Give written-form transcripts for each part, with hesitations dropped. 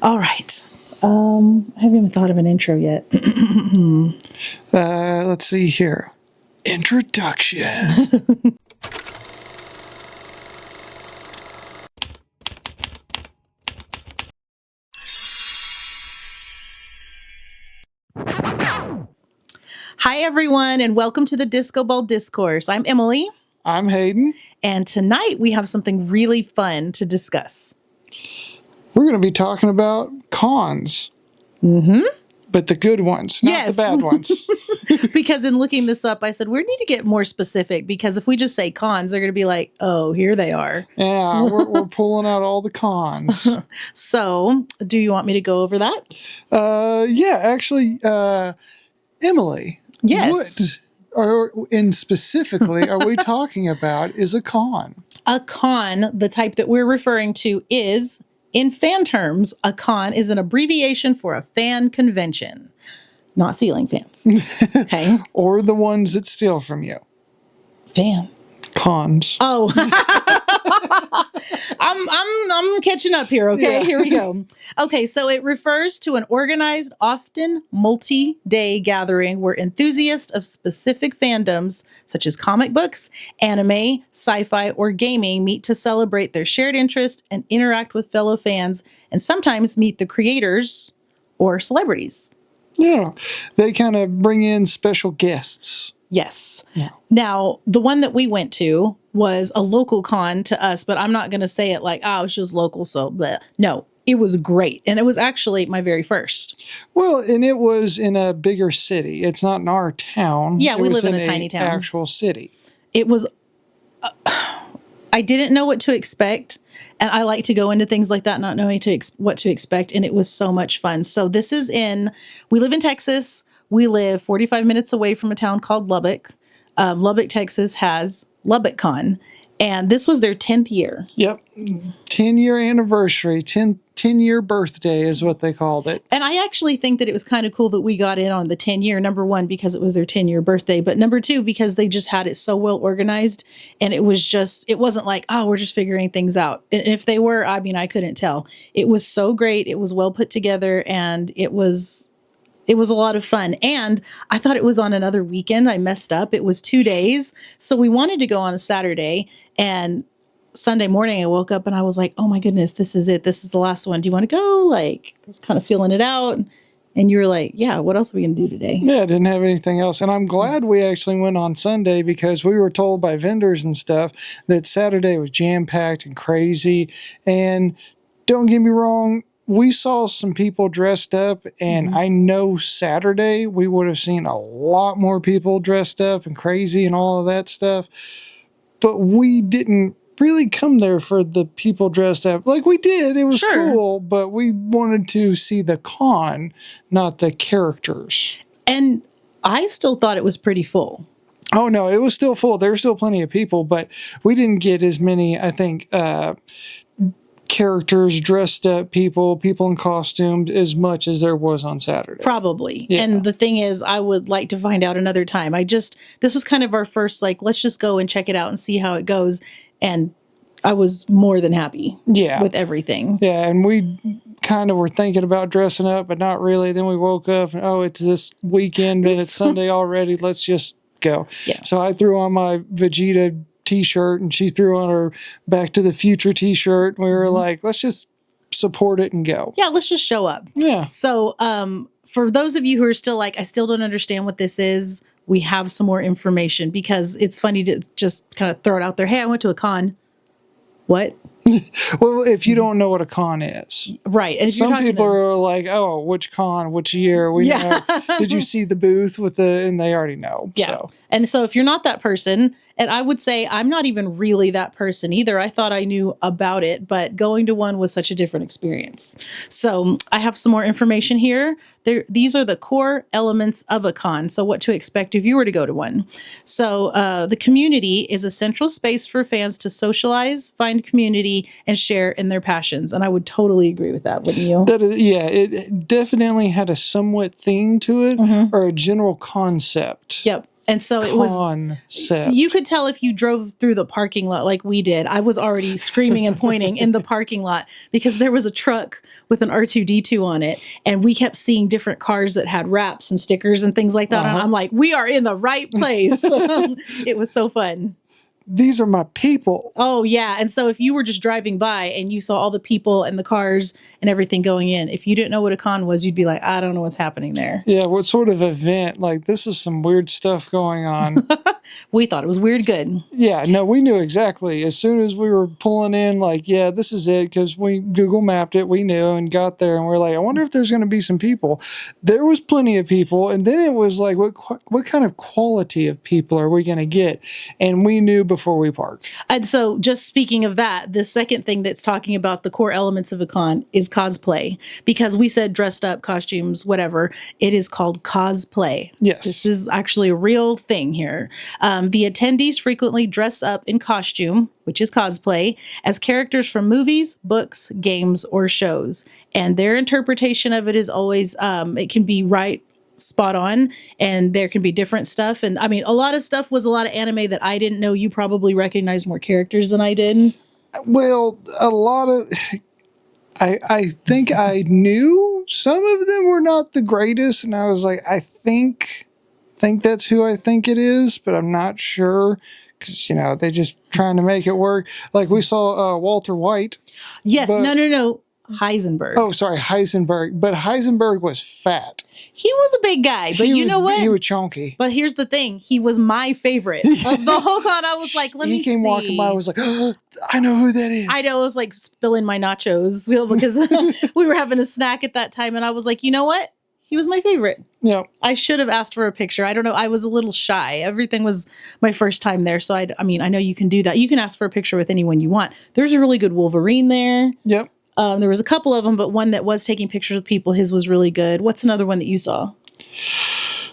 All right. I haven't even thought of an intro yet. Let's see here. Introduction. Hi, everyone, and welcome to the Disco Ball Discourse. I'm Emily, I'm Hayden. and tonight we have something really fun to discuss. We're going to be talking about cons. Mm-hmm. But the good ones, not Yes. the bad ones. Because in looking this up, I said, we need to get more specific because if we just say cons, they're going to be like, oh, here they are. Yeah, we're pulling out all the cons. So, do you want me to go over that? Yeah, actually, Emily. Yes. And specifically are we talking about is a con? A con, the type that we're referring to is, in fan terms, a con is an abbreviation for a fan convention, not ceiling fans. Okay. Or the ones that steal from you. Fan. Cons. Oh. I'm catching up here, okay? Yeah. Here we go. Okay, so it refers to an organized, often multi-day gathering where enthusiasts of specific fandoms, such as comic books, anime, sci-fi, or gaming, meet to celebrate their shared interest and interact with fellow fans, and sometimes meet the creators or celebrities. Yeah, they kind of bring in special guests. Yes. Yeah. Now, the one that we went to was a local con to us, but I'm not going to say it like, oh, it's just local. So, bleh. No, it was great. And it was actually my very first. Well, and it was in a bigger city. It's not in our town. Yeah, we It was live in a tiny town. Actual city. It was, I didn't know what to expect. And I like to go into things like that, not knowing what to expect. And it was so much fun. So this is we live in Texas. We live 45 minutes away from a town called Lubbock. Lubbock, Texas has Lubbock Con. And this was their 10th year. Yep. 10-year anniversary, 10-year birthday is what they called it. And I actually think that it was kind of cool that we got in on the 10-year, number one, because it was their 10-year birthday, but number two, because they just had it so well organized. And it wasn't like, oh, we're just figuring things out. And if they were, I mean, I couldn't tell. It was so great. It was well put together, and it was a lot of fun. And I thought it was on another weekend. I messed up. It was 2 days. So we wanted to go on a Saturday, and Sunday morning I woke up and I was like, oh my goodness, this is it. This is the last one. Do you want to go? Like, I was kind of feeling it out. And you were like, yeah, what else are we going to do today? Yeah, I didn't have anything else. And I'm glad we actually went on Sunday because we were told by vendors and stuff that Saturday was jam-packed and crazy. And don't get me wrong, we saw some people dressed up, and I know Saturday we would have seen a lot more people dressed up and crazy and all of that stuff. But we didn't really come there for the people dressed up. Like, we did. It was cool, but we wanted to see the con, not the characters. And I still thought it was pretty full. Oh, no, it was still full. There were still plenty of people, but we didn't get as many, I think, characters, dressed up people in costumes as much as there was on Saturday. Probably. Yeah. And the thing is, I would like to find out another time. This was kind of our first, like, let's just go and check it out and see how it goes. And I was more than happy with everything. Yeah, and we kind of were thinking about dressing up, but not really. Then we woke up and, oh, it's this weekend and it's Sunday already. Let's just go. Yeah. So I threw on my Vegeta t-shirt and she threw on her Back to the Future t-shirt. And we were like, let's just support it and go. Yeah, let's just show up. Yeah. So for those of you who are still like, I still don't understand what this is, we have some more information because it's funny to just kind of throw it out there. Hey, I went to a con. What? Well, if you don't know what a con is. Right. And some people are like, oh, which con, which year? We know. Did you see the booth and they already know. Yeah. So. And so if you're not that person, and I would say I'm not even really that person either. I thought I knew about it, but going to one was such a different experience. So I have some more information here. These are the core elements of a con. So what to expect if you were to go to one. So the community is a central space for fans to socialize, find community, and share in their passions. And I would totally agree with that, wouldn't you? It definitely had a somewhat theme to it or a general concept. Yep. And so it was, concept. you could tell if you drove through the parking lot like we did. I was already screaming and pointing in the parking lot because there was a truck with an R2D2 on it. And we kept seeing different cars that had wraps and stickers and things like that. And I'm like, we are in the right place. It was so fun. These are my people. Oh, yeah. And so if you were just driving by and you saw all the people and the cars and everything going in, if you didn't know what a con was, you'd be like, I don't know what's happening there. Yeah, what sort of event? Like, this is some weird stuff going on. We thought it was weird good. Yeah, no, we knew exactly. As soon as we were pulling in, like, yeah, this is it, because we Google mapped it, we knew, and got there, and we're like, I wonder if there's going to be some people. There was plenty of people, and then it was like, what kind of quality of people are we going to get? And we knew before we parked. And so just speaking of that, the second thing that's talking about the core elements of a con is cosplay, because we said dressed up, costumes, whatever. It is called cosplay. Yes. This is actually a real thing here. The attendees frequently dress up in costume, which is cosplay, as characters from movies, books, games, or shows. And their interpretation of it is always, it can be right spot on, and there can be different stuff. And I mean, a lot of stuff was a lot of anime that I didn't know. You probably recognized more characters than I did. Well, a lot of... I think I knew some of them were not the greatest, and I was like, I think that's who I think it is, but I'm not sure, because, you know, they just trying to make it work. Like, we saw Walter White. Yes, no. Heisenberg. Oh, sorry, Heisenberg. But Heisenberg was fat. He was a big guy, but you know what? He was chunky. But here's the thing. He was my favorite. Of the whole con, I was like, let me see. He came walking by, I was like, oh, I know who that is. I know, I was like spilling my nachos because we were having a snack at that time, and I was like, you know what? He was my favorite. Yeah. I should have asked for a picture. I don't know. I was a little shy. Everything was my first time there. So I mean, I know you can do that. You can ask for a picture with anyone you want. There's a really good Wolverine there. Yep. There was a couple of them, but one that was taking pictures with people, his was really good. What's another one that you saw?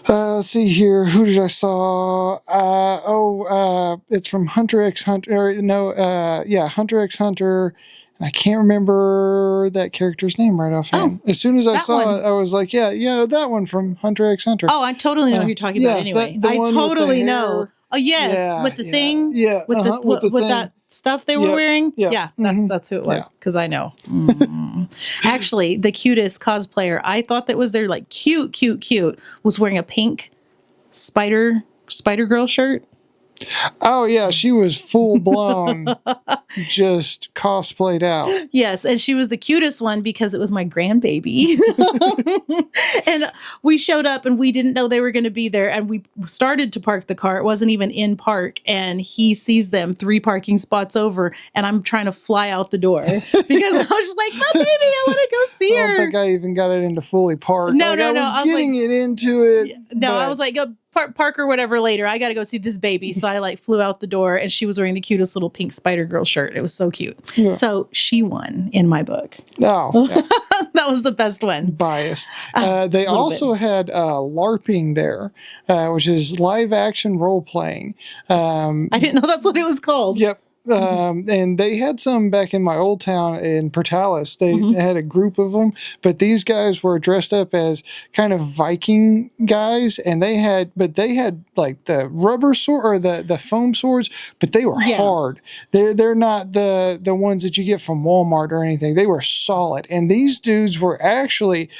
Let's see here. Who did I saw? It's from Hunter x Hunter. Hunter x Hunter. And I can't remember that character's name right offhand. As soon as I saw it, I was like, yeah, that one from Hunter x Hunter. Oh, I totally know who you're talking about anyway. I totally know. Oh, yes. With the thing. Yeah. With that stuff they were wearing. Yeah. That's who it was, because I know. Actually, the cutest cosplayer I thought that was there, like cute, was wearing a pink Spider Girl shirt. Oh, yeah. She was full blown, just cosplayed out. Yes. And she was the cutest one because it was my grandbaby. And we showed up and we didn't know they were going to be there. And we started to park the car. It wasn't even in park. And he sees them 3 parking spots over. And I'm trying to fly out the door because I was just like, my baby, I want to go see her. I don't think I even got it into fully parked. No. I was getting it into it. No, I was like, go park or whatever later. I got to go see this baby. So I like flew out the door and she was wearing the cutest little pink Spider Girl shirt. It was so cute. Yeah. So she won in my book. Oh, yeah. That was the best one. Biased. They also had LARPing there, which is live action role playing. I didn't know that's what it was called. Yep. And they had some back in my old town in Portales. They had a group of them, but these guys were dressed up as kind of Viking guys, and they had like the rubber sword or the foam swords, but they were hard. They're not the ones that you get from Walmart or anything. They were solid, and these dudes were actually.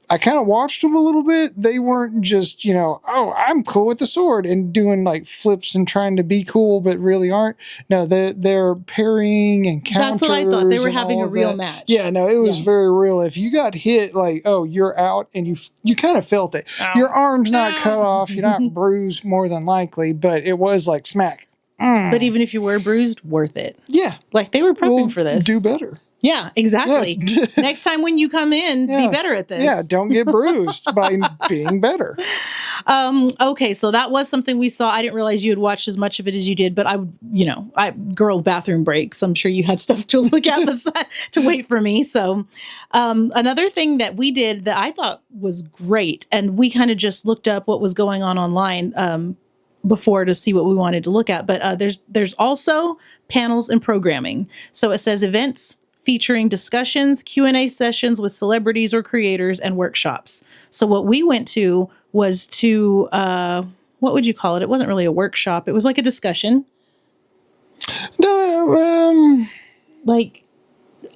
I kind of watched them a little bit. They weren't just, oh, I'm cool with the sword and doing like flips and trying to be cool, but really aren't. No, they're parrying and counters. That's what I thought. They were having a real match. Yeah, no, it was very real. If you got hit, like, oh, you're out, and you kind of felt it. Ow. Your arm's not cut off. You're not bruised more than likely, but it was like smack. But even if you were bruised, worth it. Yeah. Like they were prepping for this. Do better. Yeah, exactly. Yeah. Next time when you come in, be better at this. Yeah, don't get bruised by being better. Okay, so that was something we saw. I didn't realize you had watched as much of it as you did, but girl bathroom breaks. I'm sure you had stuff to look at to wait for me. So another thing that we did that I thought was great, and we kind of just looked up what was going on online before to see what we wanted to look at. But there's also panels and programming. So it says events featuring discussions, Q&A sessions with celebrities or creators, and workshops. So what we went to was to, what would you call it? It wasn't really a workshop. It was like a discussion, No, like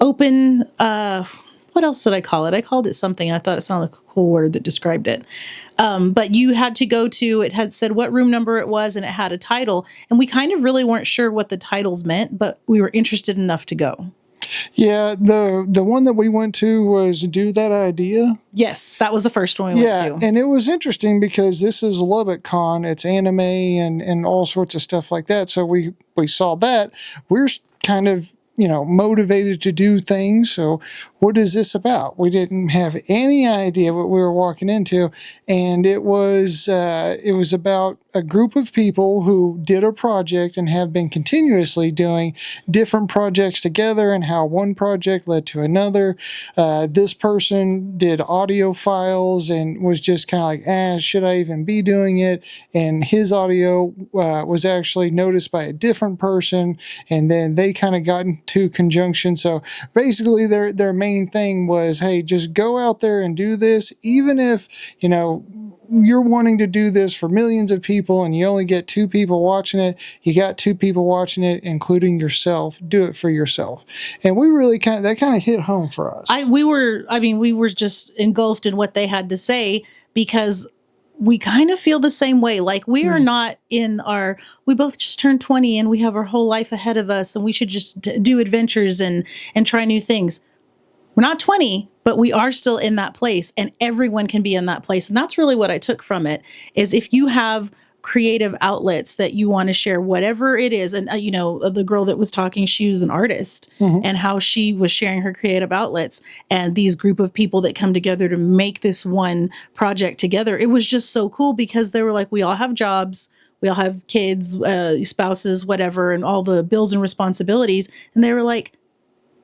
open, what else did I call it? I called it something. I thought it sounded like a cool word that described it. But you had to go to, it had said what room number it was, and it had a title. And we kind of really weren't sure what the titles meant, but we were interested enough to go. yeah, the one that we went to was Do That Idea. Yes, that was the first one we went to. And it was interesting because this is Lubbock Con. It's anime and all sorts of stuff like that. So we saw that. We're kind of, motivated to do things. So what is this about? We didn't have any idea what we were walking into. And it was about a group of people who did a project and have been continuously doing different projects together, and how one project led to another. This person did audio files and was just kind of like, should I even be doing it? And his audio was actually noticed by a different person, and then they kind of got into conjunction. So basically their main thing was, hey, just go out there and do this, even if, you're wanting to do this for millions of people and you only get 2 people watching it. You got 2 people watching it, including yourself. Do it for yourself. And we really kind of hit home for us. We were just engulfed in what they had to say, because we kind of feel the same way. Like, we are not we both just turned 20 and we have our whole life ahead of us, and we should just do adventures and try new things. We're not 20, but we are still in that place, and everyone can be in that place. And that's really what I took from it, is if you have creative outlets that you want to share, whatever it is. And, the girl that was talking, she was an artist, and how she was sharing her creative outlets, and these group of people that come together to make this one project together. It was just so cool, because they were like, we all have jobs. We all have kids, spouses, whatever, and all the bills and responsibilities. And they were like,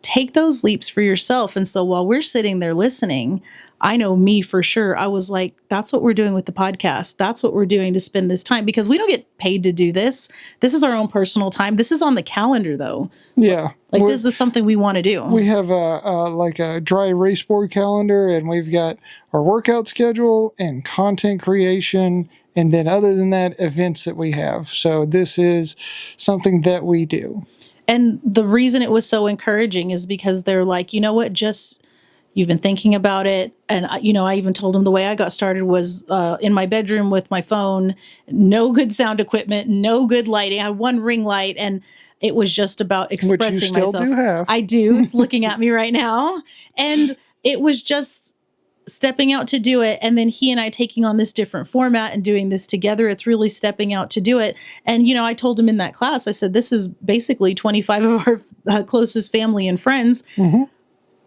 take those leaps for yourself. And so while we're sitting there listening, I know me for sure, I was like, that's what we're doing with the podcast. That's what we're doing to spend this time, because we don't get paid to do this. This is our own personal time. This is on the calendar, though. Yeah. Like, this is something we want to do. We have a dry erase board calendar, and we've got our workout schedule and content creation. And then other than that, events that we have. So this is something that we do. And the reason it was so encouraging is because they're like, you know what, you've been thinking about it. And, I even told them the way I got started was in my bedroom with my phone, no good sound equipment, no good lighting. I had one ring light, and it was just about expressing myself. Which you still do have. I do. It's looking at me right now. And it was just stepping out to do it. And then he and I taking on this different format and doing this together. It's really stepping out to do it. And, I told him in that class, I said, this is basically 25 of our closest family and friends,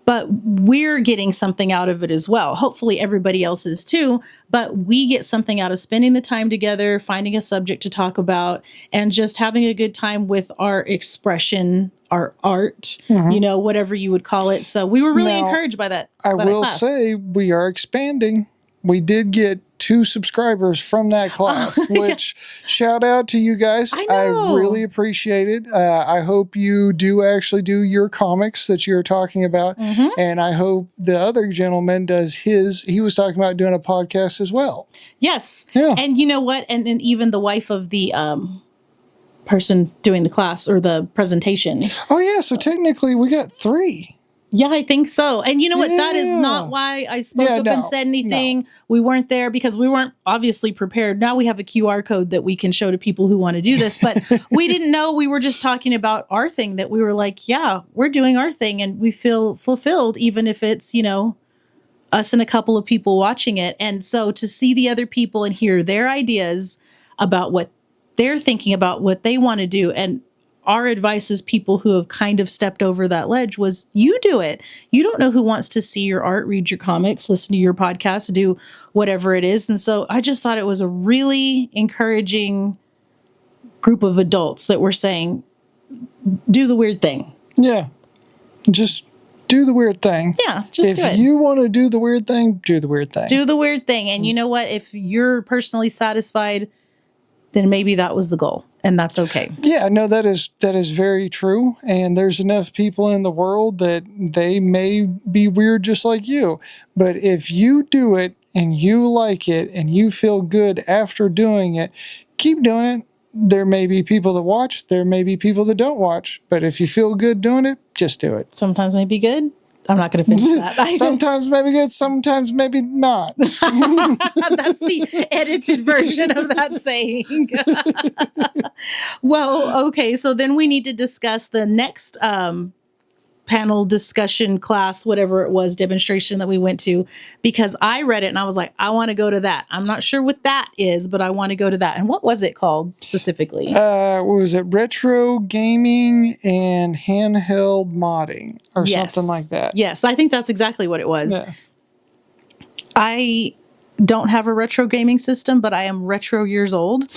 but we're getting something out of it as well. Hopefully everybody else is too, but we get something out of spending the time together, finding a subject to talk about, and just having a good time with our expression, our art, whatever you would call it. So we were really encouraged by that. I will say we are expanding. We did get 2 subscribers from that class, which shout out to you guys. I really appreciate it. I hope you do actually do your comics that you're talking about. And I hope the other gentleman does his. He was talking about doing a podcast as well. Yes. Yeah. And you know what? And even the wife of the person doing the class or the presentation. Oh, yeah. So technically we got 3. Yeah, I think so. And you know what? That is not why I spoke up and said anything. No. We weren't there because we weren't obviously prepared. Now we have a QR code that we can show to people who want to do this. But we didn't know. We were just talking about our thing, that we were like, yeah, we're doing our thing. And we feel fulfilled, even if it's, us and a couple of people watching it. And so to see the other people and hear their ideas about what they're thinking about, what they want to do. And our advice as people who have kind of stepped over that ledge was, you do it. You don't know who wants to see your art, read your comics, listen to your podcast, do whatever it is. And so I just thought it was a really encouraging group of adults that were saying, do the weird thing. Yeah. Just do the weird thing. Yeah, just do it. If you want to do the weird thing, do the weird thing. Do the weird thing. And you know what? If you're personally satisfied, then maybe that was the goal. And that's okay. Yeah, no, that is very true. And there's enough people in the world that they may be weird just like you. But if you do it and you like it and you feel good after doing it, keep doing it. There may be people that watch, there may be people that don't watch, but if you feel good doing it, just do it. Sometimes may be good. I'm not going to finish that. Sometimes maybe good, sometimes maybe not. That's the edited version of that saying. Well, okay. So then we need to discuss the next panel discussion class, whatever it was, demonstration that we went to, because I read it and I was like, I want to go to that. I'm not sure what that is, but I want to go to that. And what was it called specifically? What was it? Retro gaming and handheld modding or something like that. Yes, I think that's exactly what it was. Yeah. I don't have a retro gaming system, but I am retro years old.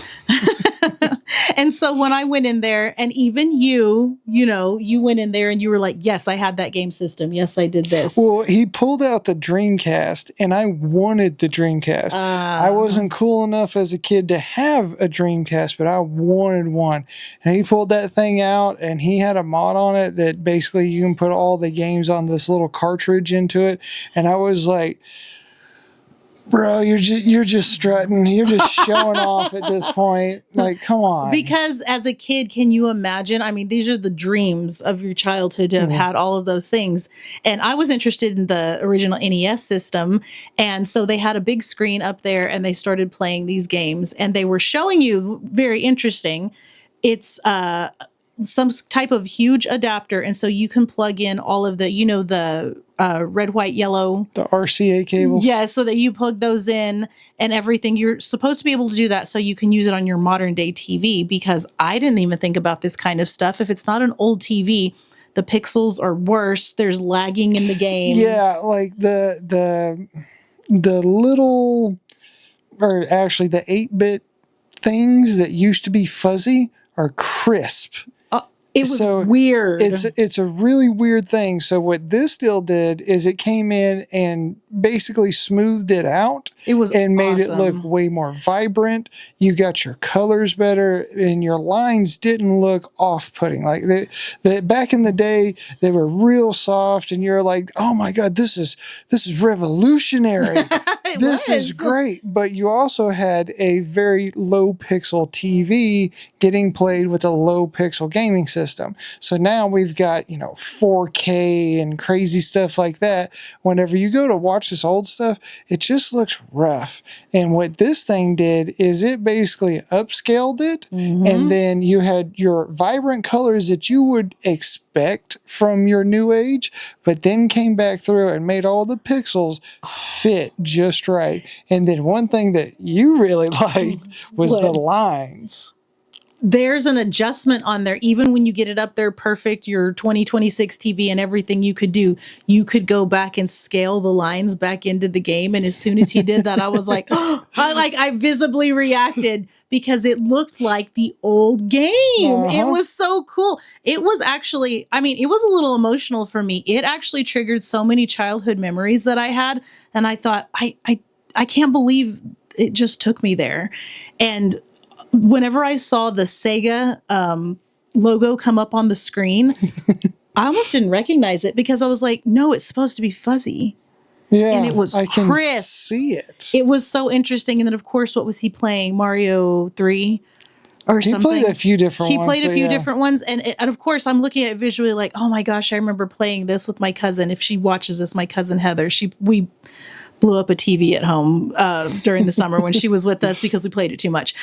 And so when I went in there, and even you went in there and you were like, yes, I had that game system. Yes, I did this. Well, he pulled out the Dreamcast, and I wanted the Dreamcast. I wasn't cool enough as a kid to have a Dreamcast, but I wanted one. And he pulled that thing out, and he had a mod on it that basically you can put all the games on this little cartridge into it. And I was like, bro, you're just strutting. You're just showing off at this point. Like, come on. Because as a kid, can you imagine? I mean, these are the dreams of your childhood to have had all of those things. And I was interested in the original NES system. And so they had a big screen up there and they started playing these games. And they were showing you, very interesting, it's some type of huge adapter. And so you can plug in all of the, the red, white, yellow. The RCA cables. Yeah, so that you plug those in and everything. You're supposed to be able to do that so you can use it on your modern day TV, because I didn't even think about this kind of stuff. If it's not an old TV, the pixels are worse. There's lagging in the game. Yeah, like the little, or actually the 8-bit things that used to be fuzzy are crisp. It was weird. It's a really weird thing. So what this deal did is it came in and basically smoothed it out. It was and made awesome. it look way more vibrant. You got your colors better, and your lines didn't look off-putting. Like they back in the day, they were real soft, and you're like, "Oh my God, this is revolutionary. This is great." But you also had a very low pixel TV getting played with a low pixel gaming system. So now we've got 4K and crazy stuff like that. Whenever you go to watch this old stuff, it just looks rough. And what this thing did is it basically upscaled it, and then you had your vibrant colors that you would expect from your new age, but then came back through and made all the pixels fit just right. And then one thing that you really liked was the lines. There's an adjustment on there. Even when you get it up there perfect, your 2026 TV and everything you could do, you could go back and scale the lines back into the game. And as soon as he did that, I was like, I visibly reacted, because it looked like the old game. It was so cool. It was actually, it was a little emotional for me. It actually triggered so many childhood memories that I had. And I thought, I can't believe it just took me there. And whenever I saw the Sega logo come up on the screen, I almost didn't recognize it, because I was like, no, it's supposed to be fuzzy. Yeah, and it was I can crisp. see it. It was so interesting. And then, of course, what was he playing? Mario 3 or something? He played a few different ones. He played a few different ones. And of course, I'm looking at it visually like, oh my gosh, I remember playing this with my cousin. If she watches this, my cousin Heather, we blew up a TV at home during the summer when she was with us, because we played it too much.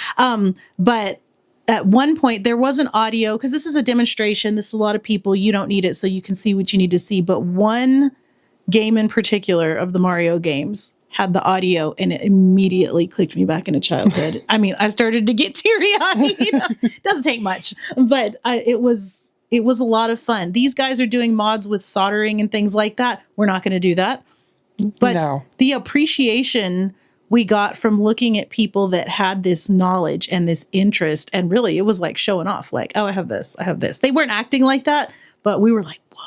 But at one point there wasn't audio, because this is a demonstration. This is a lot of people. You don't need it, so you can see what you need to see. But one game in particular of the Mario games had the audio, and it immediately clicked me back into childhood. I started to get teary-eyed. It doesn't take much, but it was a lot of fun. These guys are doing mods with soldering and things like that. We're not going to do that. But the appreciation we got from looking at people that had this knowledge and this interest, and really it was like showing off, like, oh, I have this. They weren't acting like that, but we were like, whoa.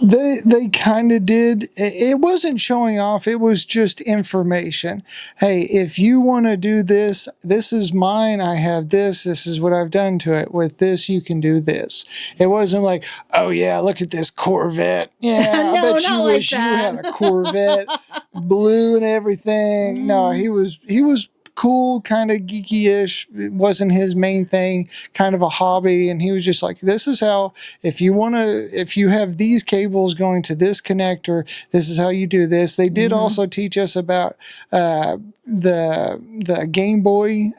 They kind of did. It wasn't showing off. It was just information. Hey, if you want to do this, this is mine. I have this. This is what I've done to it. With this, you can do this. It wasn't like, oh yeah, look at this Corvette. Yeah, I No, bet you not like wish you that. had a Corvette, blue and everything. No, he was cool, kind of geeky-ish. It wasn't his main thing, kind of a hobby. And he was just like, this is how, if you have these cables going to this connector, this is how you do this. They did also teach us about the Game Boy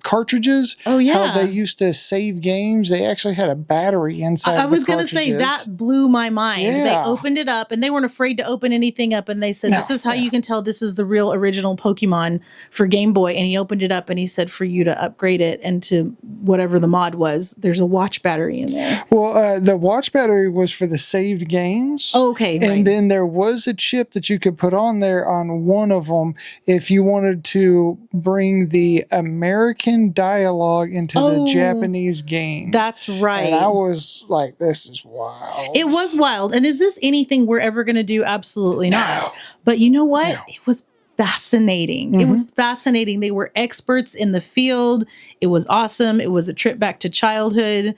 cartridges. Oh, yeah. How they used to save games. They actually had a battery inside I the was going to say cartridges. that blew my mind. Yeah. They opened it up and they weren't afraid to open anything up. And they said, this is how you can tell this is the real original Pokemon for Game Boy. And he opened it up and he said, for you to upgrade it and to whatever the mod was, there's a watch battery in there. Well, the watch battery was for the saved games. Oh, okay. And right. then there was a chip that you could put on there on one of them if you wanted to bring the American dialogue into the Japanese game. That's right. And I was like, this is wild. It was wild. And is this anything we're ever going to do? Absolutely not. But you know what? No. It was fascinating. It was fascinating. They were experts in the field. It was awesome. It was a trip back to childhood.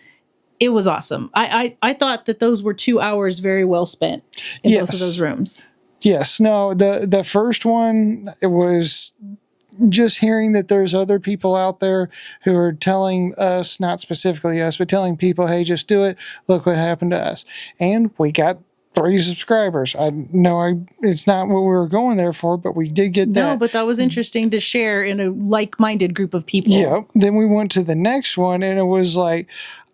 It was awesome. I thought that those were 2 hours very well spent in both of those rooms. Yes. No, the first one, it was just hearing that there's other people out there who are telling us, not specifically us, but telling people, hey, just do it. Look what happened to us. And we got 3 subscribers. I know it's not what we were going there for, but we did get that. No, but that was interesting to share in a like-minded group of people. Yeah. Then we went to the next one and it was like,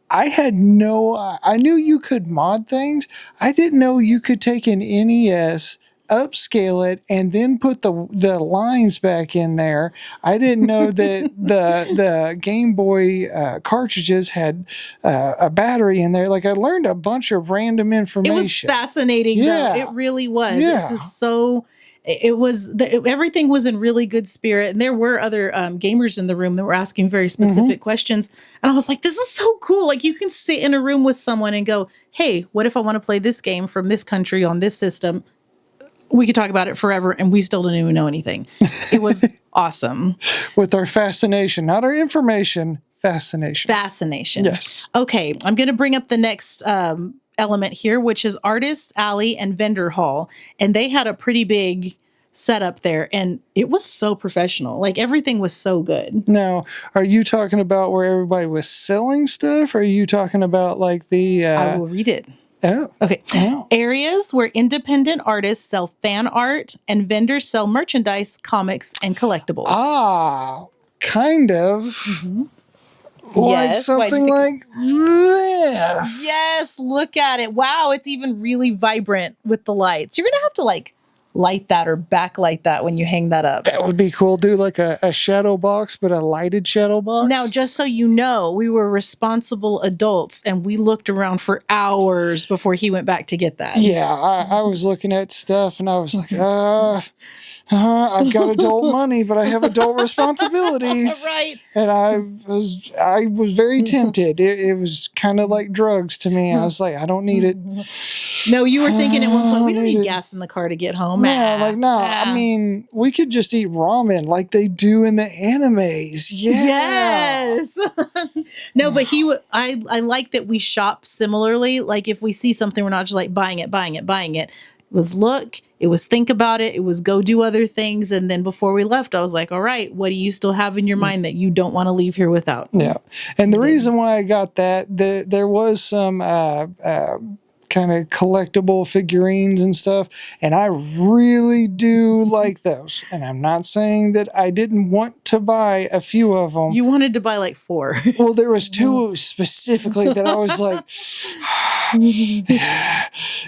I knew you could mod things. I didn't know you could take an NES, upscale it, and then put the lines back in there. I didn't know that the Game Boy cartridges had a battery in there. Like, I learned a bunch of random information. It was fascinating, though. It really was. Yeah. It was so... everything was in really good spirit. And there were other gamers in the room that were asking very specific questions. And I was like, this is so cool. Like, you can sit in a room with someone and go, hey, what if I want to play this game from this country on this system? We could talk about it forever and we still didn't even know anything. It was awesome. With our fascination, not our information, fascination. Fascination. Yes. Okay. I'm going to bring up the next element here, which is Artist Alley and Vendor Hall. And they had a pretty big setup there and it was so professional. Like, everything was so good. Now, are you talking about where everybody was selling stuff? Or are you talking about like the... I will read it. Oh. Okay. Oh. Areas where independent artists sell fan art and vendors sell merchandise, comics, and collectibles. Ah, kind of. Like Yes, something like this. Yes, look at it. Wow, it's even really vibrant with the lights. You're going to have to like light that or backlight that when you hang that up. That would be cool. Do like a shadow box, but a lighted shadow box. Now, just so you know, we were responsible adults and we looked around for hours before he went back to get that. Yeah, I was looking at stuff and I was like, I've got adult money, but I have adult responsibilities. Right. And I was very tempted. It was kind of like drugs to me. I was like, I don't need it. No, you were thinking at one point, we don't need gas in the car to get home. Yeah, no. I mean, we could just eat ramen like they do in the animes. Yeah. Yes. No, but I like that we shop similarly. Like, if we see something, we're not just like buying it. It was look, it was think about it, it was go do other things. And then before we left, I was like, all right, what do you still have in your mind that you don't want to leave here without? Yeah. And the reason why I got that, there was some kind of collectible figurines and stuff, and I really do like those. And I'm not saying that I didn't want to buy a few of them. You wanted to buy like 4. Well, there was 2 specifically that I was like,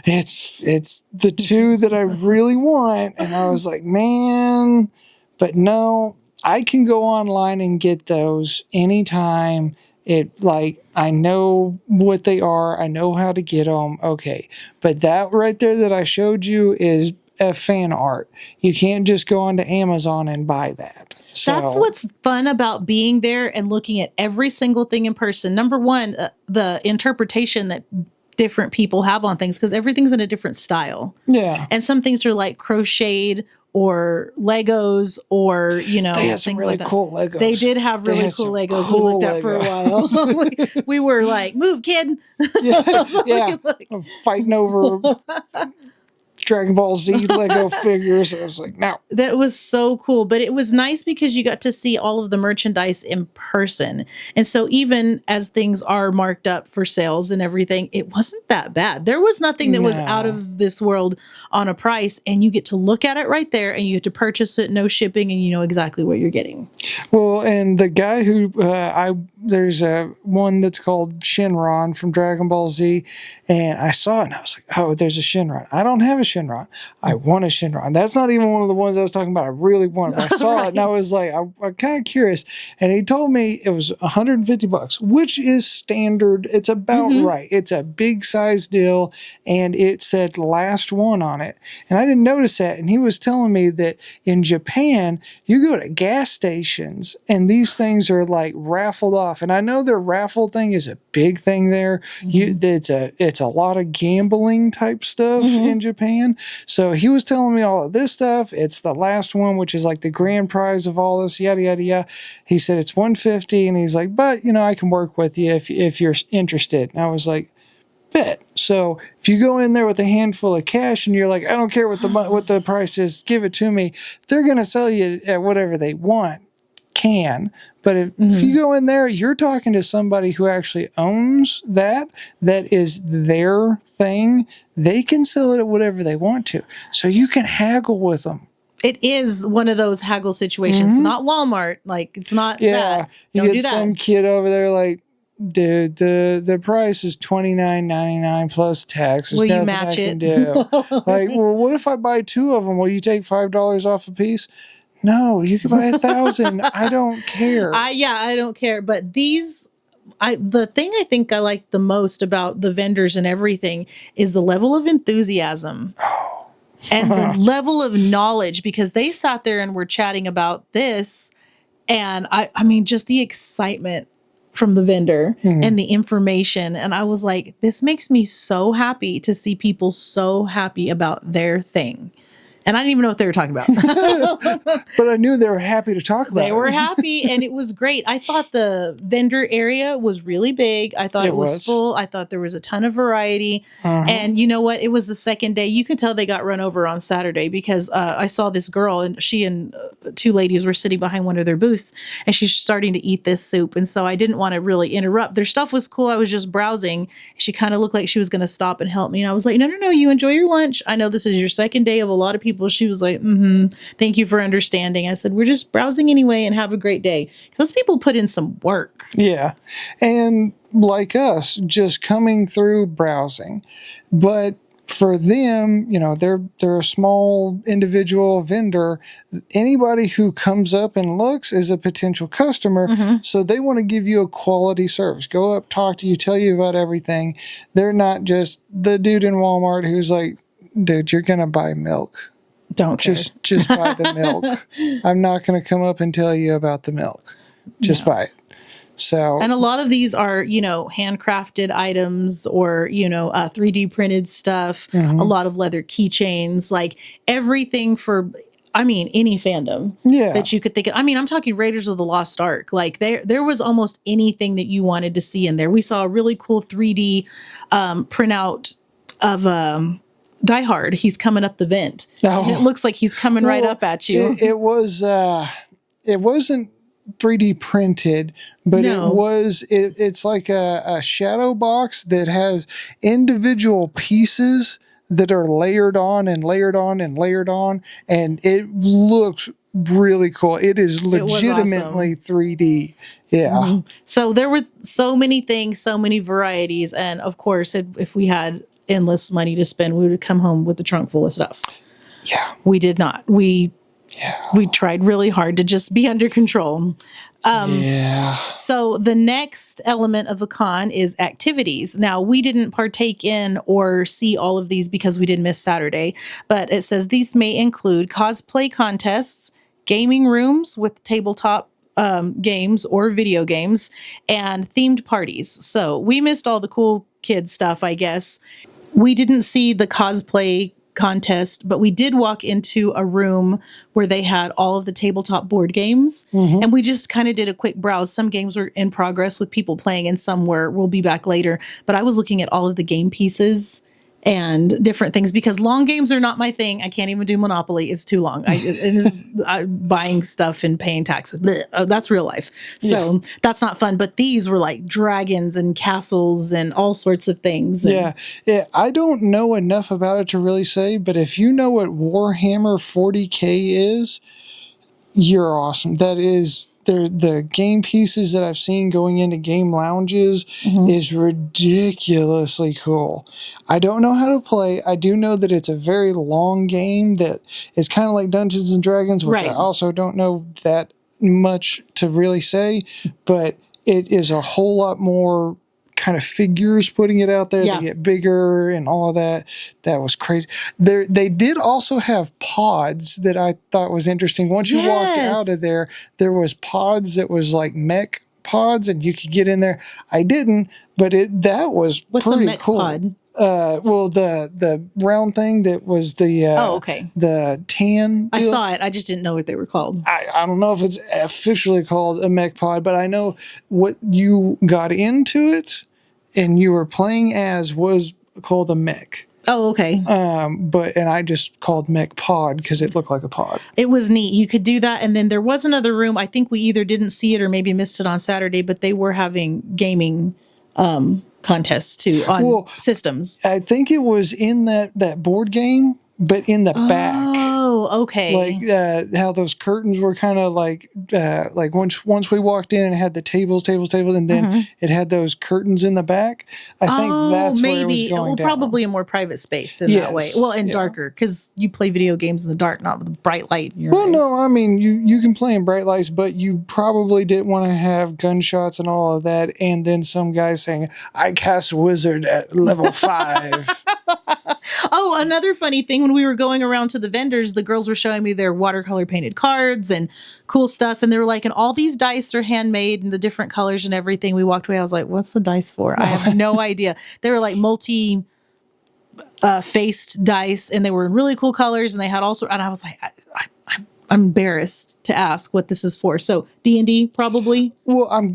it's the 2 that I really want. And I was like, man, but no, I can go online and get those anytime. I know what they are. I know how to get them. Okay. But that right there that I showed you is a fan art. You can't just go onto Amazon and buy that. So, that's what's fun about being there and looking at every single thing in person. Number one, the interpretation that different people have on things because everything's in a different style. Yeah. And some things are like crocheted or Legos or, They had some things really like that. cool Legos. They did have They really had cool some Legos we cool looked at for a while. we were like, move, kid. Yeah. Yeah. Like, Fighting over Dragon Ball Z Lego figures. I was like, no. that was so cool. But it was nice because you got to see all of the merchandise in person. And so even as things are marked up for sales and everything, it wasn't that bad. There was nothing that was out No. of this world on a price. And you get to look at it right there and you get to purchase it, no shipping, and you know exactly what you're getting. Well, and the guy who there's one that's called Shenron from Dragon Ball Z, and I saw it and I was like, oh, there's a Shenron. I don't have a Shenron. I want a Shenron. That's not even one of the ones I was talking about. I really want, but I saw Right. it and I was like, I'm kind of curious. And he told me it was $150, which is standard. It's about right. It's a big size deal, and it said last one on it. And I didn't notice that. And he was telling me that in Japan, you go to gas stations and these things are like raffled off. And I know their raffle thing is a big thing there. It's a lot of gambling type stuff in Japan. So he was telling me all of this stuff. It's the last one, which is like the grand prize of all this, yada, yada, yada. He said it's $150, and he's like, but, I can work with you if you're interested. And I was like, bet. So if you go in there with a handful of cash and you're like, I don't care what the price is, give it to me, they're going to sell you at whatever they want. But if you go in there, you're talking to somebody who actually owns that is their thing. They can sell it at whatever they want to. So you can haggle with them. It is one of those haggle situations. It's not Walmart. Like, it's not that. You Don't get do that. some kid over there like, dude, the price is $29.99 plus tax. There's Will you nothing match I it? can do. Like, well, what if I buy 2 of them? Will you take $5 off a piece? No, you can buy 1,000. I don't care. I don't care. But the thing I think I like the most about the vendors and everything is the level of enthusiasm and the level of knowledge, because they sat there and were chatting about this. And I mean, just the excitement from the vendor and the information. And I was like, this makes me so happy to see people so happy about their thing. And I didn't even know what they were talking about. But I knew they were happy to talk about it. They were happy, and it was great. I thought the vendor area was really big. I thought it was full. I thought there was a ton of variety. And you know what? It was the second day. You could tell they got run over on Saturday because I saw this girl, and she and 2 ladies were sitting behind one of their booths, and she's starting to eat this soup. And so I didn't want to really interrupt. Their stuff was cool. I was just browsing. She kind of looked like she was going to stop and help me. And I was like, no, you enjoy your lunch. I know this is your second day of a lot of people. She was like, thank you for understanding. I said, we're just browsing anyway, and have a great day. Those people put in some work. Yeah. And like us, just coming through browsing. But for them, they're a small individual vendor. Anybody who comes up and looks is a potential customer. So they want to give you a quality service. Go up, talk to you, tell you about everything. They're not just the dude in Walmart who's like, dude, you're going to buy milk. Don't care. Just buy the milk. I'm not going to come up and tell you about the milk. Just buy it. So, and a lot of these are, handcrafted items or, 3D printed stuff, a lot of leather keychains, like everything for, any fandom that you could think of. I'm talking Raiders of the Lost Ark. Like there was almost anything that you wanted to see in there. We saw a really cool 3D printout of Die Hard. He's coming up the vent. Oh. And it looks like he's coming right up at you. It wasn't 3D printed, but it's like a shadow box that has individual pieces that are layered on and layered on and layered on, and it looks really cool. It is legitimately awesome. 3D. Yeah. So there were so many things, so many varieties, and of course, if we had endless money to spend, we would come home with a trunk full of stuff. Yeah. We did not. We tried really hard to just be under control. So the next element of the con is activities. Now, we didn't partake in or see all of these because we did miss Saturday, but it says these may include cosplay contests, gaming rooms with tabletop games or video games, and themed parties. So we missed all the cool kid stuff, I guess. We didn't see the cosplay contest, but we did walk into a room where they had all of the tabletop board games. And we just kind of did a quick browse. Some games were in progress with people playing, and some we'll be back later. But I was looking at all of the game pieces and different things because long games are not my thing. I can't even do Monopoly. It's too long. Buying stuff and paying taxes. Blech, that's real life. So that's not fun. But these were like dragons and castles and all sorts of things. And Yeah. I don't know enough about it to really say, but if you know what Warhammer 40K is, you're awesome. That is the game pieces that I've seen going into game lounges is ridiculously cool. I don't know how to play. I do know that it's a very long game that is kind of like Dungeons and Dragons, which I also don't know that much to really say, but it is a whole lot more kind of figures putting it out there to get bigger and all of that. That was crazy. They did also have pods that I thought was interesting. Once you walked out of there, there was pods that was like mech pods and you could get in there. I didn't, but that was pretty mech cool. Pod? Well, the round thing that was the the tan deal. I saw it. I just didn't know what they were called. I don't know if it's officially called a mech pod, but I know what you got into it and you were playing as was called a mech. Oh, okay. And I just called mech pod because it looked like a pod. It was neat. You could do that. And then there was another room. I think we either didn't see it or maybe missed it on Saturday, but they were having gaming contests too on systems. I think it was in that board game, but in the back. Oh, okay. Like how those curtains were kind of like once we walked in and it had the tables, and then it had those curtains in the back. I think that's where it was going down. Probably a more private space in that way. Well, and darker because you play video games in the dark, not with bright light in your eyes. No, I mean you can play in bright lights, but you probably didn't want to have gunshots and all of that, and then some guy saying, "I cast wizard at level 5." Oh, another funny thing, when we were going around to the vendors, the girls were showing me their watercolor painted cards and cool stuff. And they were like, and all these dice are handmade and the different colors and everything. We walked away. I was like, what's the dice for? I have no idea. They were like multi faced dice and they were in really cool colors and they had also, and I was like, I'm embarrassed to ask what this is for. So D&D probably. Well, I'm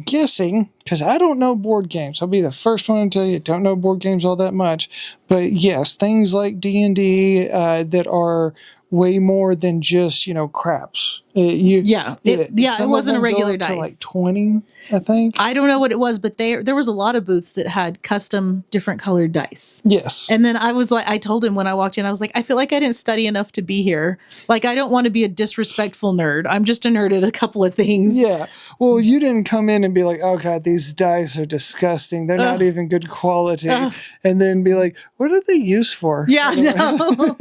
guessing because I don't know board games. I'll be the first one to tell you, don't know board games all that much. But yes, things like D&D that are way more than just craps. It wasn't a regular dice. To like 20, I think. I don't know what it was, but there was a lot of booths that had custom different colored dice. Yes. And then I was like, I told him when I walked in, I was like, I feel like I didn't study enough to be here. Like, I don't want to be a disrespectful nerd. I'm just a nerd at a couple of things. Yeah. Well, you didn't come in and be like, oh God, these dice are disgusting. They're not even good quality. And then be like, what are they used for? Yeah, no.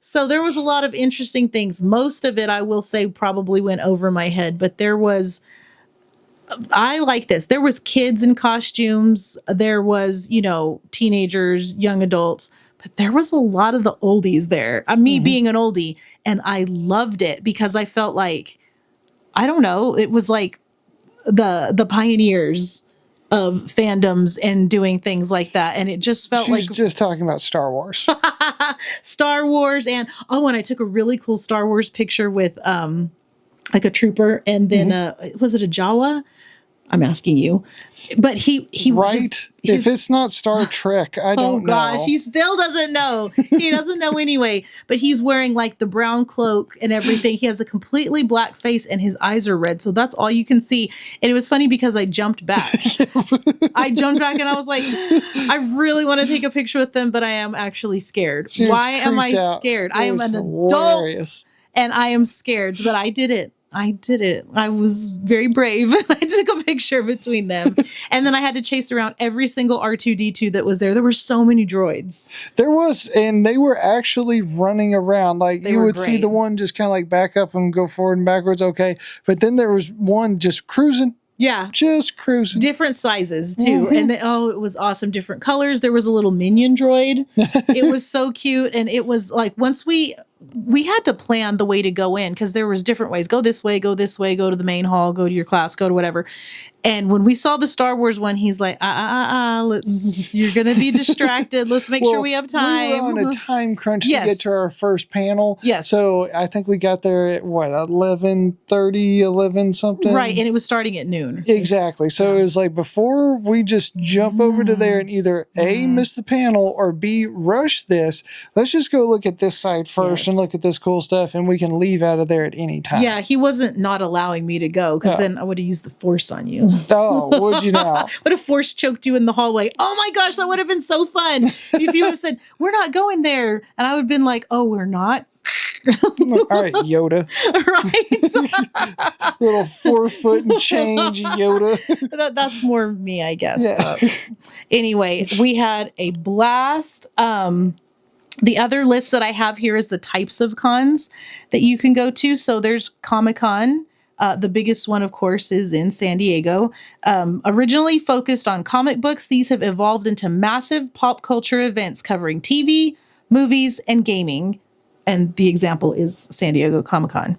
So there was a lot of interesting things. Most of it, I will say, probably went over my head, but I like this. There was kids in costumes. There was, teenagers, young adults, but there was a lot of the oldies there. Me being an oldie, and I loved it because I felt like, I don't know, it was like the pioneers of fandoms and doing things like that. And it just felt like... She's just talking about Star Wars. Star Wars. And I took a really cool Star Wars picture with like a trooper. And then, was it a Jawa? I'm asking you. But he right? If it's not Star Trek, I don't know. Oh gosh, he still doesn't know. He doesn't know anyway. But he's wearing like the brown cloak and everything. He has a completely black face and his eyes are red. So that's all you can see. And it was funny because I jumped back. I jumped back and I was like, I really want to take a picture with them, but I am actually scared. Why am I scared? I am an adult and I am scared, but I did it. I was very brave. I took a picture between them. And then I had to chase around every single R2-D2 that was there. There were so many droids. There was, and they were actually running around. Like you would see the one just kind of like back up and go forward and backwards. Okay. But then there was one just cruising. Yeah. Just cruising. Different sizes too. And it was awesome. Different colors. There was a little minion droid. It was so cute. And it was like, once we we had to plan the way to go in because there was different ways. Go this way, go to the main hall, go to your class, go to whatever. And when we saw the Star Wars one, he's like, you're going to be distracted. Let's make sure we have time. We were on a time crunch Yes. to get to our first panel. Yes. So I think we got there at 11:30, 11 something. Right. And it was starting at noon. Exactly. So it was like before we just jump over to there and either A, miss the panel, or B, rush this, let's just go look at this side first and look at this cool stuff, and we can leave out of there at any time. Yeah, he wasn't not allowing me to go because then I would have used the force on you. Oh, would you now? Would have force choked you in the hallway. Oh my gosh, that would have been so fun. If you would have said, we're not going there. And I would have been like, oh, we're not? All right, Yoda. Right? Little 4 foot and change Yoda. That's more me, I guess. Yeah. Anyway, we had a blast. The other list that I have here is the types of cons that you can go to. So there's Comic-Con. The biggest one, of course, is in San Diego. Originally focused on comic books, these have evolved into massive pop culture events covering TV, movies, and gaming. And the example is San Diego Comic-Con.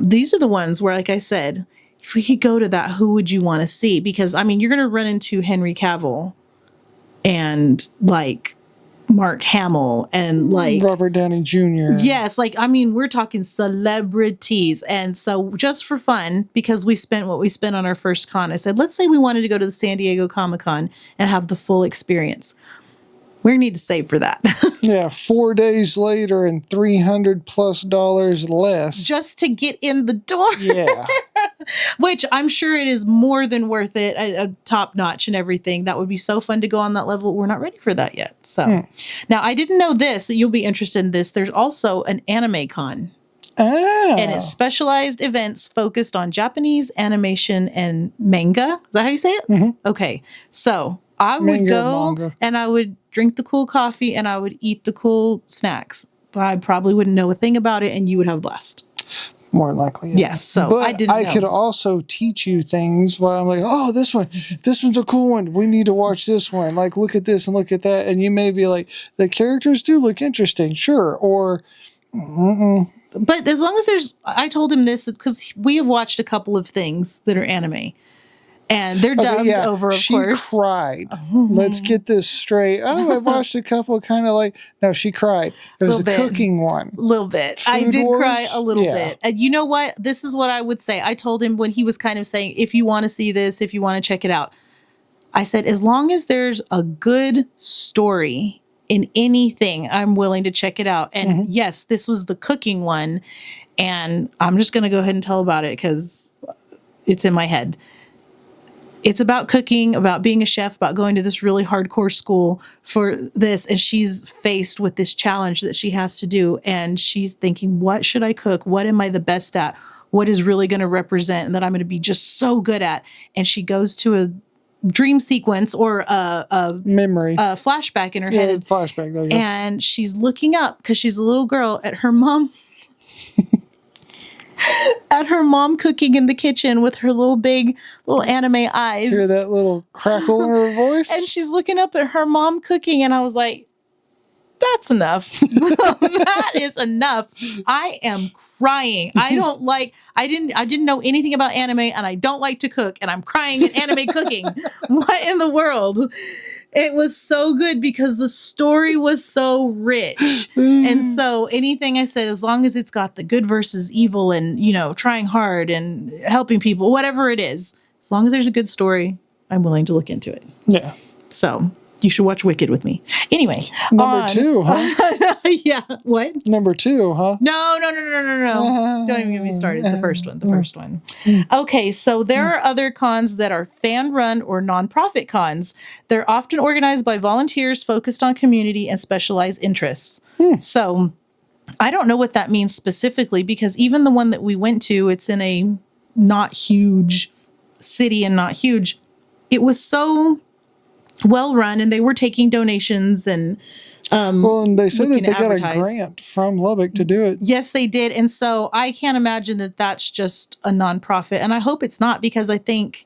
These are the ones where, like I said, if we could go to that, who would you want to see? Because, I mean, you're going to run into Henry Cavill and, like, Mark Hamill and like Robert Downey Jr. Yes, like I mean, we're talking celebrities. And so just for fun, because we spent what we spent on our first con, I said, let's say we wanted to go to the San Diego Comic-Con and have the full experience. We need to save for that. Yeah, 4 days later and $300+ less. Just to get in the door. Yeah. Which I'm sure it is more than worth it, a top notch and everything. That would be so fun to go on that level. We're not ready for that yet. So now I didn't know this. So you'll be interested in this. There's also an anime con. Ah. And it's specialized events focused on Japanese animation and manga. Is that how you say it? Mm-hmm. Okay. So I would Manga, go manga. and I would drink the cool coffee and I would eat the cool snacks. But I probably wouldn't know a thing about it and you would have a blast. More than likely. Yeah. Yes. So but I didn't know. could also teach you things while I'm like, oh, this one's a cool one. We need to watch this one. Like, look at this and look at that. And you may be like, the characters do look interesting. Sure. Or, But as long as I told him this because we have watched a couple of things that are anime. And they're dubbed over, of course. She cried. Let's get this straight. Oh, I watched a couple kind of like, no, she cried. It was a cooking one. A little bit. I Food did Wars? cry a little Yeah. bit. And you know what? This is what I would say. I told him when he was kind of saying, if you want to see this, if you want to check it out. I said, as long as there's a good story in anything, I'm willing to check it out. And yes, this was the cooking one. And I'm just going to go ahead and tell about it because it's in my head. It's about cooking, about being a chef, about going to this really hardcore school for this. And she's faced with this challenge that she has to do. And she's thinking, what should I cook? What am I the best at? What is really going to represent and that I'm going to be just so good at? And she goes to a dream sequence or a memory, a flashback in her head. Flashback. There you go. And she's looking up because she's a little girl at her mom. At her mom cooking in the kitchen with her little anime eyes. Hear that little crackle in her voice? And she's looking up at her mom cooking and I was like, that's enough. That is enough. I am crying. I didn't know anything about anime and I don't like to cook and I'm crying at anime cooking. What in the world? It was so good because the story was so rich. And so anything I said, as long as it's got the good versus evil and, trying hard and helping people, whatever it is, as long as there's a good story, I'm willing to look into it. Yeah. So you should watch Wicked with me. Anyway. Number 2, huh? Yeah. What? Number 2, huh? No. Don't even get me started. The first one. Okay. So there are other cons that are fan run or nonprofit cons. They're often organized by volunteers focused on community and specialized interests. So I don't know what that means specifically because even the one that we went to, it's in a not huge city and not huge. It was so well run and they were taking donations and and they said that they got a advertise. grant from Lubbock to do it. Yes, they did. And so I can't imagine that that's just a nonprofit. And I hope it's not because I think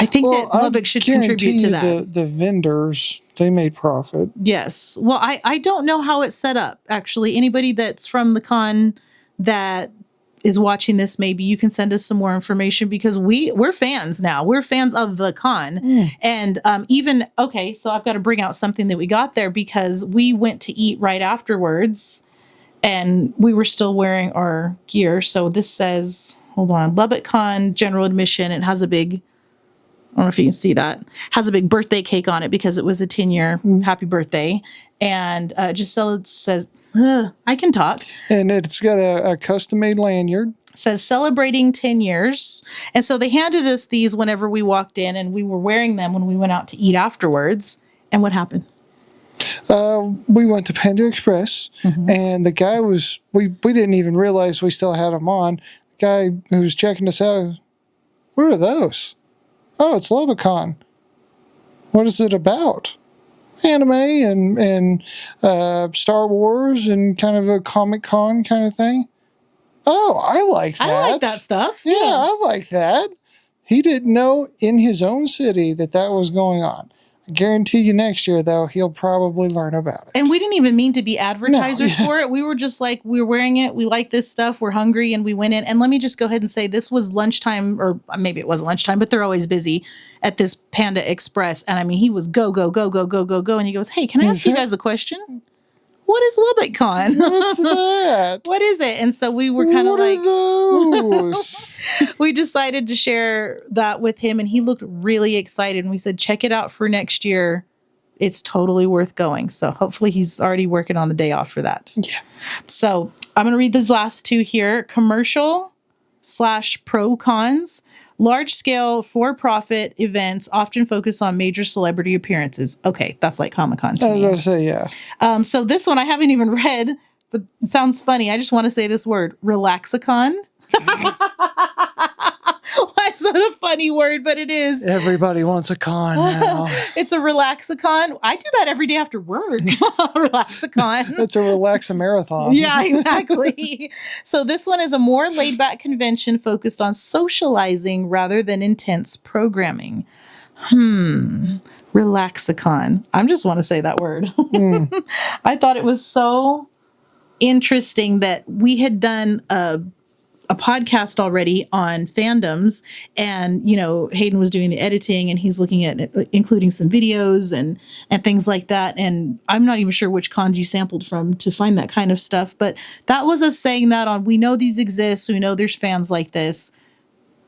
I think Well, that Lubbock should contribute to that. the vendors, they made profit. Yes. Well, I don't know how it's set up, actually. Anybody that's from the con that is watching this, maybe you can send us some more information, because we're fans now. We're fans of the con. And even, okay, so I've got to bring out something that we got there, because we went to eat right afterwards and we were still wearing our gear. So this says, hold on, Lubbock Con general admission. It has a big, I don't know if you can see that, has a big birthday cake on it because it was a 10-year happy birthday. And just so it says, I can talk. And it's got a custom made lanyard. Says celebrating 10 years. And so they handed us these whenever we walked in, and we were wearing them when we went out to eat afterwards. And what happened? We went to Panda Express, and the guy was, we didn't even realize we still had them on. The guy who was checking us out, what are those? Oh, it's Lubbock Con. What is it about? Anime and Star Wars and kind of a Comic Con kind of thing. Oh, I like that. I like that stuff. Yeah, I like that. He didn't know in his own city that was going on. I guarantee you next year, though, he'll probably learn about it. And we didn't even mean to be advertisers for it. We were just like, we're wearing it. We like this stuff. We're hungry. And we went in. And let me just go ahead and say, this was lunchtime, or maybe it wasn't lunchtime, but they're always busy at this Panda Express. And I mean, he was go, go, go, go, go, go, go. And he goes, hey, can I ask you guys a question? What is Lubbock Con? What's that? What is it? And so we were kind of like, those? we decided to share that with him, and he looked really excited. And we said, check it out for next year. It's totally worth going. So hopefully he's already working on the day off for that. Yeah. So I'm going to read these last two here. Commercial/pro cons. Large scale for-profit events often focus on major celebrity appearances. Okay, that's like Comic-Con to I was me. going to say, yeah. So this one I haven't even read, but it sounds funny. I just want to say this word, Relaxicon. Why is that a funny word? But it is. Everybody wants a con now. It's a Relaxicon. I do that every day after work. Relaxicon. It's a marathon. Yeah, exactly. So this one is a more laid-back convention focused on socializing rather than intense programming. Relaxicon. I just want to say that word. I thought it was so interesting that we had done a podcast already on fandoms, and Hayden was doing the editing, and he's looking at including some videos and things like that. And I'm not even sure which cons you sampled from to find that kind of stuff, but that was us saying that on, we know these exist, we know there's fans like this,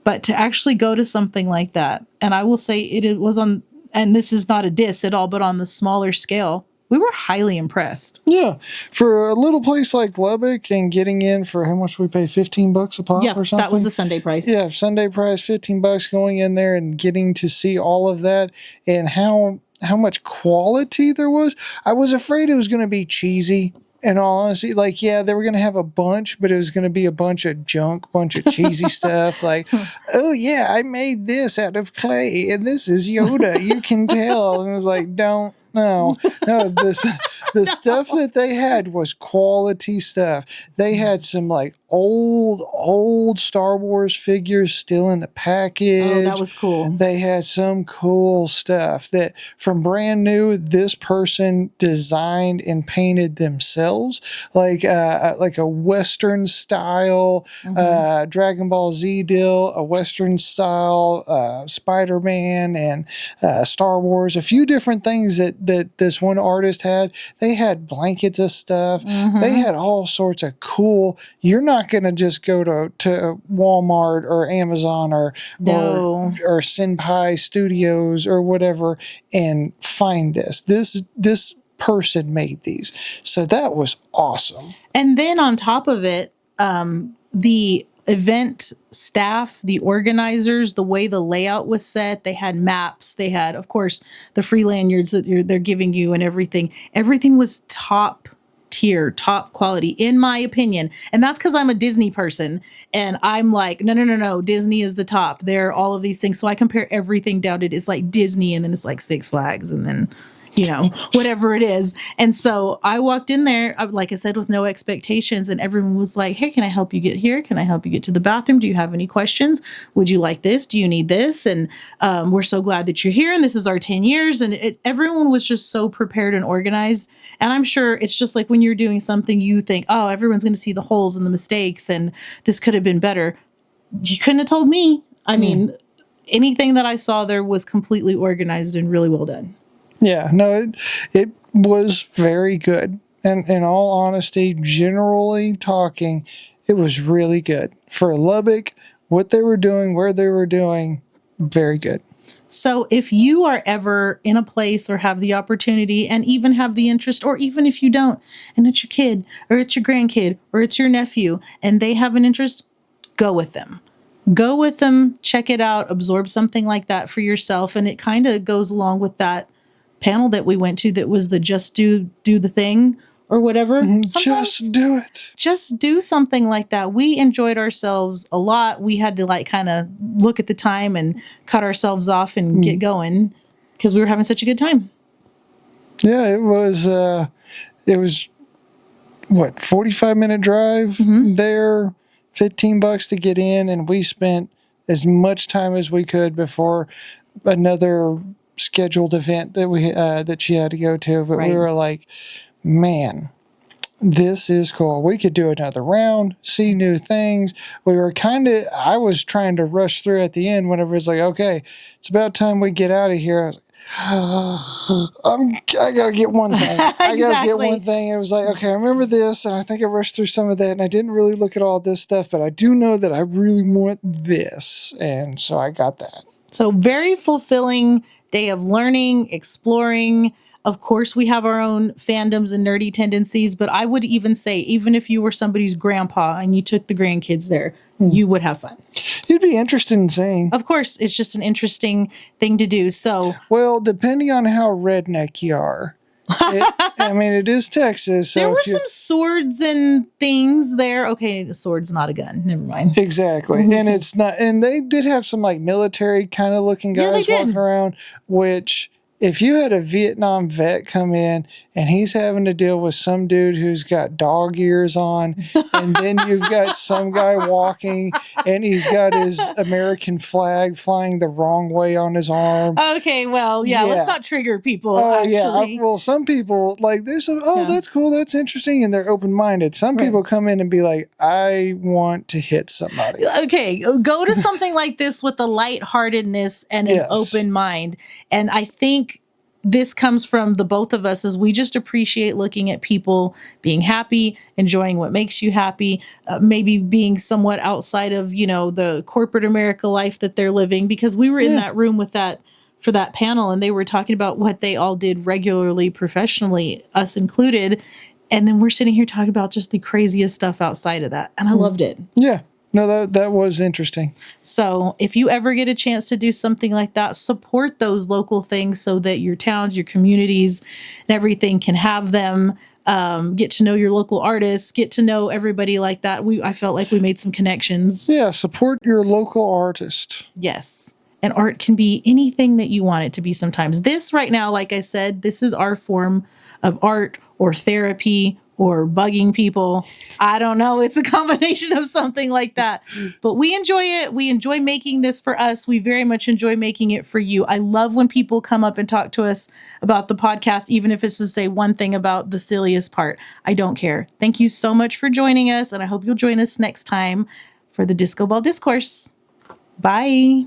but to actually go to something like that, and I will say it was on, and this is not a diss at all, but on the smaller scale, we were highly impressed. Yeah. For a little place like Lubbock, and getting in for how much we pay, $15 a pop or something? That was the Sunday price. Yeah, Sunday price, $15, going in there and getting to see all of that, and how much quality there was. I was afraid it was going to be cheesy. In all honesty, like, yeah, they were going to have a bunch, but it was going to be a bunch of junk, bunch of cheesy stuff. Like, oh yeah, I made this out of clay, and this is Yoda. You can tell. And it was like, no. The stuff that they had was quality stuff. They had some like old Star Wars figures still in the package. Oh, that was cool. They had some cool stuff that from brand new, this person designed and painted themselves, like a Western style Dragon Ball Z deal, a Western style Spider-Man, and Star Wars. A few different things that this one artist had. They had blankets of stuff. They had all sorts of cool. You're not going to just go to Walmart or Amazon or Senpai Studios or whatever and find this. This person made these. So that was awesome. And then on top of it, the event staff, the organizers, the way the layout was set, they had maps, they had, of course, the free lanyards that they're giving you and everything. Everything was top tier, top quality, in my opinion. And that's because I'm a Disney person, and I'm like, no, Disney is the top. They're all of these things. So I compare everything down to, it's like Disney, and then it's like Six Flags, and then whatever it is. And so I walked in there, like I said, with no expectations, and everyone was like, hey, can I help you get here? Can I help you get to the bathroom? Do you have any questions? Would you like this? Do you need this? And we're so glad that you're here. And this is our 10 years. And everyone was just so prepared and organized. And I'm sure it's just like when you're doing something, you think, oh, everyone's going to see the holes and the mistakes, and this could have been better. You couldn't have told me. I mean, anything that I saw there was completely organized and really well done. Yeah, no, it was very good. And in all honesty, generally talking, it was really good. For Lubbock, what they were doing, where they were doing, very good. So if you are ever in a place or have the opportunity and even have the interest, or even if you don't, and it's your kid or it's your grandkid or it's your nephew and they have an interest, go with them. Go with them, check it out, absorb something like that for yourself. And it kind of goes along with that panel that we went to that was the just do the thing or whatever. Just do it. Just do something like that. We enjoyed ourselves a lot. We had to kind of look at the time and cut ourselves off and get going because we were having such a good time. Yeah, it was what, 45-minute drive there, $15 to get in, and we spent as much time as we could before another scheduled event that that she had to go to. But we were like, man, this is cool. We could do another round, see new things. I was trying to rush through at the end whenever it's like, okay, it's about time we get out of here. I was like, I gotta get one thing. Exactly. I gotta get one thing. And it was like, okay, I remember this, and I think I rushed through some of that, and I didn't really look at all this stuff, but I do know that I really want this, and so I got that. So very fulfilling day of learning, exploring. Of course, we have our own fandoms and nerdy tendencies, but I would even say, even if you were somebody's grandpa and you took the grandkids there, you would have fun. You'd be interested in seeing. Of course, it's just an interesting thing to do. So, well, depending on how redneck you are. It is Texas. So there were some swords and things there. Okay, the sword's not a gun. Never mind. Exactly. And it's not, and they did have some military kind of looking guys walking around, which if you had a Vietnam vet come in and he's having to deal with some dude who's got dog ears on, and then you've got some guy walking and he's got his American flag flying the wrong way on his arm. Okay, well, let's not trigger people. Actually. Well, some people there's some, that's cool, that's interesting, and they're open-minded. Some people come in and be like, I want to hit somebody. Okay, go to something like this with a lightheartedness and an open mind. And I think this comes from the both of us, as we just appreciate looking at people being happy, enjoying what makes you happy, maybe being somewhat outside of, the corporate America life that they're living, because we were in that room for that panel, and they were talking about what they all did regularly, professionally, us included. And then we're sitting here talking about just the craziest stuff outside of that. And I loved it. Yeah. No, that was interesting. So if you ever get a chance to do something like that, support those local things so that your towns, your communities, and everything can have them. Get to know your local artists, get to know everybody like that. I felt like we made some connections. Yeah, support your local artist. Yes. And art can be anything that you want it to be sometimes. This right now, like I said, this is our form of art or therapy or bugging people. I don't know. It's a combination of something like that. But we enjoy it. We enjoy making this for us. We very much enjoy making it for you. I love when people come up and talk to us about the podcast, even if it's to say one thing about the silliest part. I don't care. Thank you so much for joining us, and I hope you'll join us next time for the Disco Ball Discourse. Bye.